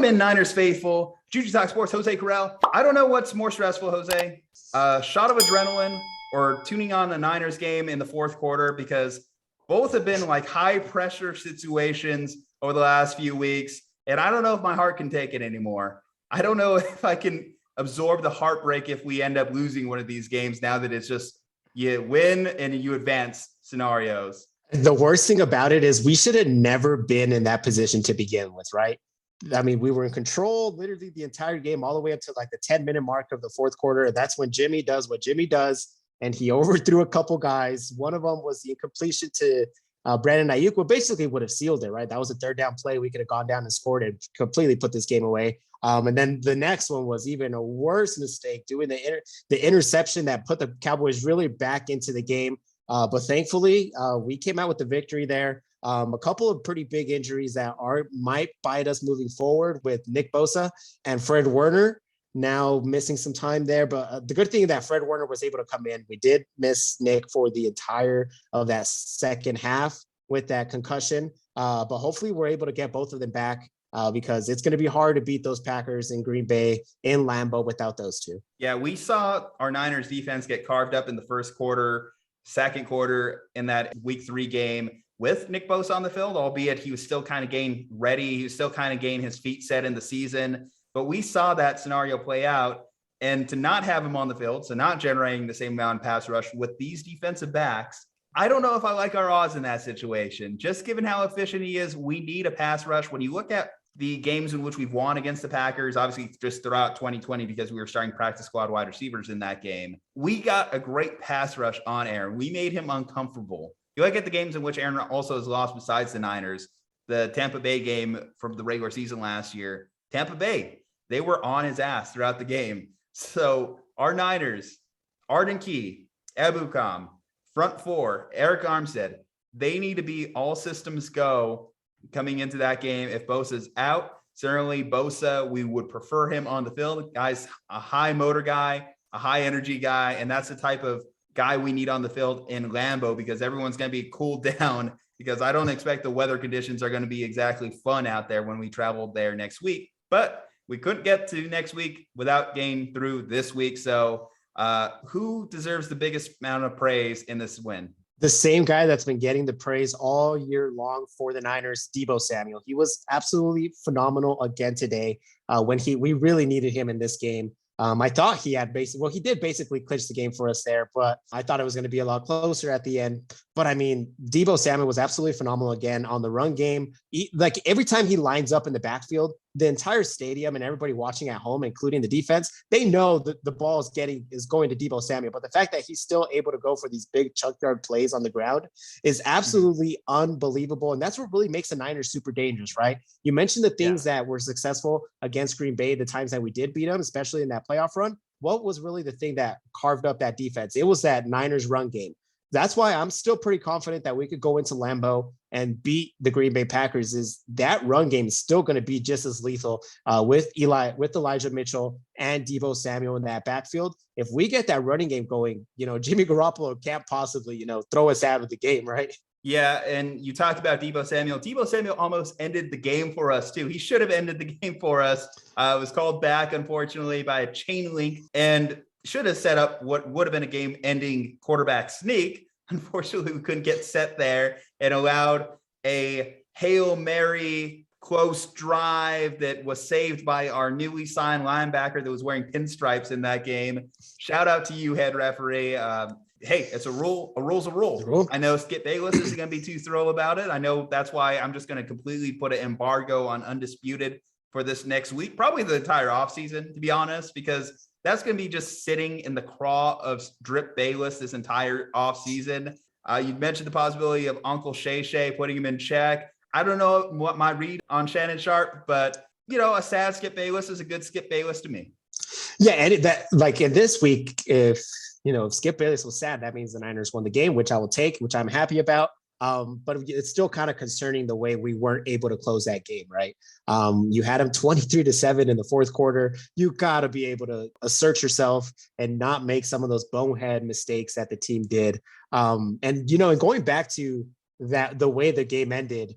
in Niners faithful, Juju Talk Sports, Jose Corral. I don't know what's more stressful, Jose. A shot of adrenaline or tuning on the Niners game in the fourth quarter, because both have been like high pressure situations over the last few weeks. And I don't know if my heart can take it anymore. I don't know if I can absorb the heartbreak if we end up losing one of these games, now that it's just you win and you advance scenarios. The worst thing about it is we should have never been in that position to begin with, right? I mean, we were in control literally the entire game, all the way up to like the 10-minute mark of the fourth quarter. That's when Jimmy does what Jimmy does, and he overthrew a couple guys. One of them was the incompletion to Brandon Ayuk, what basically would have sealed it, right? That was a third down play. We could have gone down and scored and completely put this game away. And then the next one was even a worse mistake, doing the interception that put the Cowboys really back into the game. But thankfully, we came out with the victory there. A couple of pretty big injuries that might bite us moving forward, with Nick Bosa and Fred Warner now missing some time there. But the good thing that Fred Warner was able to come in. We did miss Nick for the entire of that second half with that concussion. But hopefully we're able to get both of them back, because it's going to be hard to beat those Packers in Green Bay in Lambeau without those two. Yeah, we saw our Niners defense get carved up in the first quarter, second quarter in that week 3 game with Nick Bosa on the field, albeit he was still kind of getting ready. He was still kind of getting his feet set in the season. But we saw that scenario play out, and to not have him on the field, so not generating the same amount of pass rush with these defensive backs, I don't know if I like our odds in that situation. Just given how efficient he is, we need a pass rush. When you look at the games in which we've won against the Packers, obviously just throughout 2020, because we were starting practice squad wide receivers in that game, we got a great pass rush on Aaron. We made him uncomfortable. You look at the games in which Aaron also has lost besides the Niners, the Tampa Bay game from the regular season last year, Tampa Bay, they were on his ass throughout the game. So our Niners, Arden Key, Ebukam, front four, Eric Armstead, they need to be all systems go coming into that game. If Bosa's out, certainly Bosa, we would prefer him on the field. Guy's a high motor guy, a high energy guy, and that's the type of guy we need on the field in Lambeau, because everyone's going to be cooled down, because I don't expect the weather conditions are going to be exactly fun out there when we travel there next week. But we couldn't get to next week without getting through this week. So who deserves the biggest amount of praise in this win? The same guy that's been getting the praise all year long for the Niners, Deebo Samuel. He was absolutely phenomenal again today, when we really needed him in this game. I thought he did basically clinch the game for us there, but I thought it was going to be a lot closer at the end. But I mean, Deebo Samuel was absolutely phenomenal again on the run game. Like every time he lines up in the backfield, the entire stadium and everybody watching at home, including the defense, they know that the ball is going to Deebo Samuel. But the fact that he's still able to go for these big chunk yard plays on the ground is absolutely unbelievable. And that's what really makes the Niners super dangerous, right? You mentioned the things that were successful against Green Bay, the times that we did beat them, especially in that playoff run. What was really the thing that carved up that defense? It was that Niners run game. That's why I'm still pretty confident that we could go into Lambeau and beat the Green Bay Packers. Is that run game is still going to be just as lethal with Elijah Mitchell and Deebo Samuel in that backfield. If we get that running game going, Jimmy Garoppolo can't possibly, throw us out of the game, right? Yeah, and you talked about Deebo Samuel. Deebo Samuel almost ended the game for us, too. He should have ended the game for us. It was called back, unfortunately, by a chain link, and should have set up what would have been a game-ending quarterback sneak. Unfortunately, we couldn't get set there, and allowed a Hail Mary close drive that was saved by our newly signed linebacker that was wearing pinstripes in that game. Shout out to you, head referee. Hey, it's a rule. A rule's a rule. I know Skip Bayless isn't going to be too thrilled about it. I know that's why I'm just going to completely put an embargo on Undisputed for this next week, probably the entire offseason, to be honest, because that's going to be just sitting in the craw of Drip Bayless this entire offseason. You mentioned the possibility of Uncle Shay putting him in check. I don't know what my read on Shannon Sharp, but, a sad Skip Bayless is a good Skip Bayless to me. Yeah, and in this week, if Skip Bayless was sad, that means the Niners won the game, which I will take, which I'm happy about. But it's still kind of concerning the way we weren't able to close that game, right? You had them 23-7 in the fourth quarter. You got to be able to assert yourself and not make some of those bonehead mistakes that the team did. And going back to that, the way the game ended,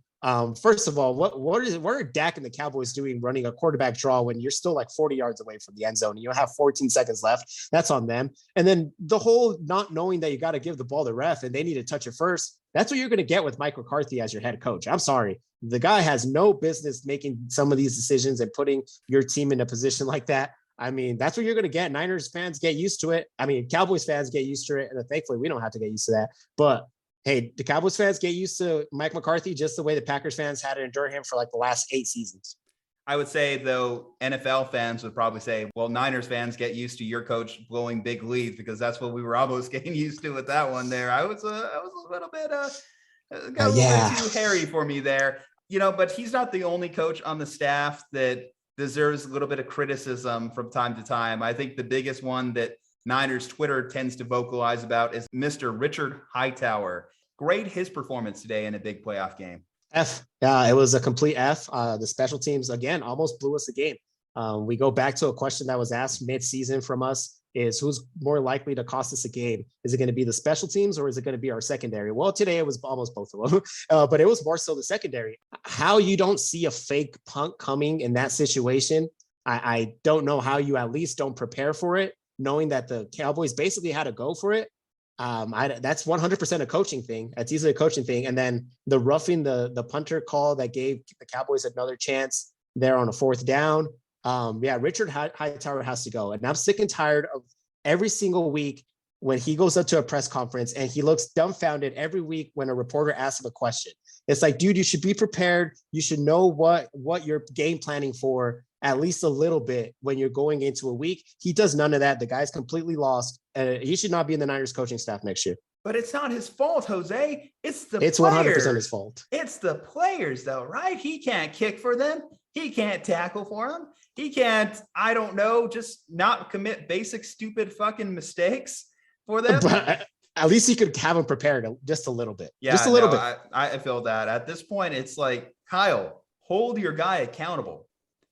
First of all, what are Dak and the Cowboys doing running a quarterback draw when you're still like 40 yards away from the end zone and you have 14 seconds left? That's on them. And then the whole not knowing that you got to give the ball to ref and they need to touch it first. That's what you're going to get with Mike McCarthy as your head coach. I'm sorry. The guy has no business making some of these decisions and putting your team in a position like that. I mean, that's what you're going to get. Niners fans get used to it. I mean, Cowboys fans get used to it. And thankfully, we don't have to get used to that. But hey, the Cowboys fans get used to Mike McCarthy just the way the Packers fans had to endure him for like the last 8 seasons. I would say, though, NFL fans would probably say, well, Niners fans get used to your coach blowing big leads because that's what we were almost getting used to with that one there. I was a little bit, got a little bit too hairy for me there, but he's not the only coach on the staff that deserves a little bit of criticism from time to time. I think the biggest one that Niners Twitter tends to vocalize about is Mr. Richard Hightower. Grade his performance today in a big playoff game. F. Yeah, it was a complete F. The special teams, again, almost blew us a game. We go back to a question that was asked mid-season from us is who's more likely to cost us a game? Is it going to be the special teams or is it going to be our secondary? Well, today it was almost both of them, but it was more so the secondary. How you don't see a fake punt coming in that situation, I don't know how you at least don't prepare for it, knowing that the Cowboys basically had to go for it. That's 100% a coaching thing. That's easily a coaching thing. And then the roughing the punter call that gave the Cowboys another chance there on a 4th down. Richard Hightower has to go. And I'm sick and tired of every single week when he goes up to a press conference and he looks dumbfounded every week when a reporter asks him a question. It's like, dude, you should be prepared. You should know what you're game planning for at least a little bit when you're going into a week. He does none of that. The guy's completely lost. He should not be in the Niners coaching staff next year. But it's not his fault, Jose. It's 100% his fault. It's the players, though, right? He can't kick for them. He can't tackle for them. He can't, I don't know, just not commit basic, stupid fucking mistakes for them. But at least he could have them prepared just a little bit. Yeah, just a little bit. I feel that. At this point, it's like, Kyle, hold your guy accountable.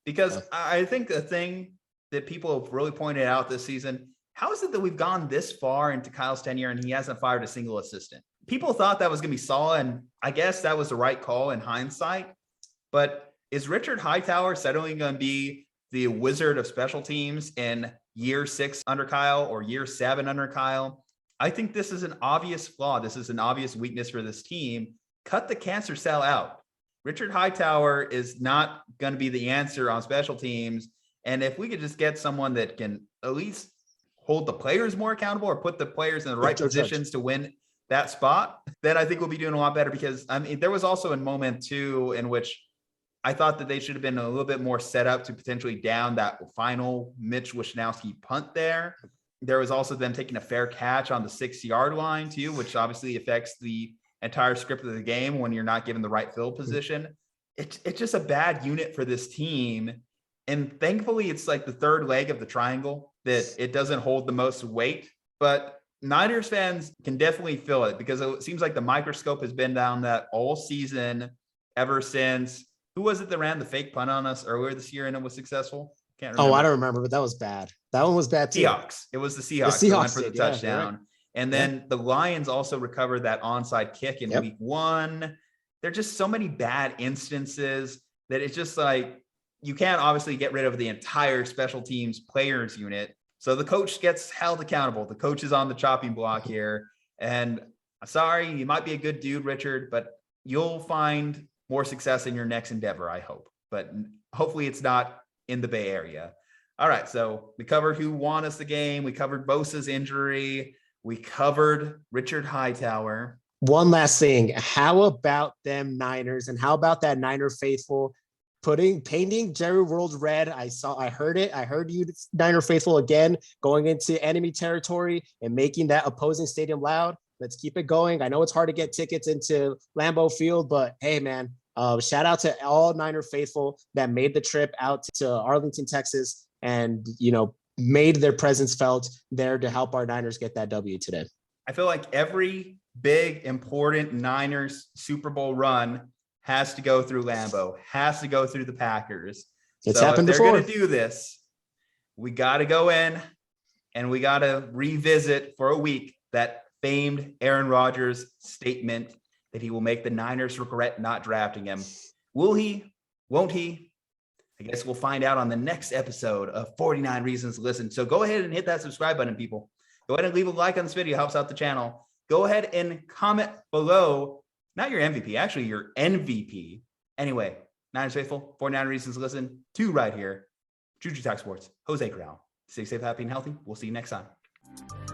Because I think the thing that people have really pointed out this season, how is it that we've gone this far into Kyle's tenure and he hasn't fired a single assistant? People thought that was going to be Saleh, and I guess that was the right call in hindsight. But is Richard Hightower suddenly going to be the wizard of special teams in year 6 under Kyle or year 7 under Kyle? I think this is an obvious flaw. This is an obvious weakness for this team. Cut the cancer cell out. Richard Hightower is not going to be the answer on special teams. And if we could just get someone that can at least hold the players more accountable or put the players in the right positions to win that spot, then I think we'll be doing a lot better. Because I mean, there was also a moment too in which I thought that they should have been a little bit more set up to potentially down that final Mitch Wishnowsky punt there. There was also them taking a fair catch on the 6-yard line too, which obviously affects the entire script of the game when you're not given the right field position. It's just a bad unit for this team. And thankfully it's like the third leg of the triangle that it doesn't hold the most weight, but Niners fans can definitely feel it because it seems like the microscope has been down that all season ever since. Who was it that ran the fake punt on us earlier this year and it was successful? Can't remember. Oh, I don't remember, but that was bad. That one was bad too. Seahawks. It was the Seahawks, that went for the touchdown. Right. And then the Lions also recovered that onside kick in week 1. There are just so many bad instances that it's just like, you can't obviously get rid of the entire special teams players unit. So the coach gets held accountable. The coach is on the chopping block here. And I'm sorry, you might be a good dude, Richard, but you'll find more success in your next endeavor, I hope. But hopefully it's not in the Bay Area. All right, so we covered who won us the game. We covered Bosa's injury. We covered Richard Hightower. One last thing. How about them Niners and how about that Niner faithful painting Jerry World red? I heard it. I heard you, Niner faithful, again, going into enemy territory and making that opposing stadium loud. Let's keep it going. I know it's hard to get tickets into Lambeau Field, but hey, man, shout out to all Niner faithful that made the trip out to Arlington, Texas, and, made their presence felt there to help our Niners get that W today. I feel like every big, important Niners Super Bowl run has to go through Lambeau, has to go through the Packers. It's happened before. They're going to do this, we got to go in and we got to revisit for a week that famed Aaron Rodgers statement that he will make the Niners regret not drafting him. Will he? Won't he? I guess we'll find out on the next episode of 49 Reasons to Listen. So go ahead and hit that subscribe button, people. Go ahead and leave a like on this video. It helps out the channel. Go ahead and comment below, not your MVP, actually your MVP. Anyway, Niners faithful, 49 Reasons to Listen, 2 right here. Juju Talk Sports, Jose Corral. Stay safe, happy, and healthy. We'll see you next time.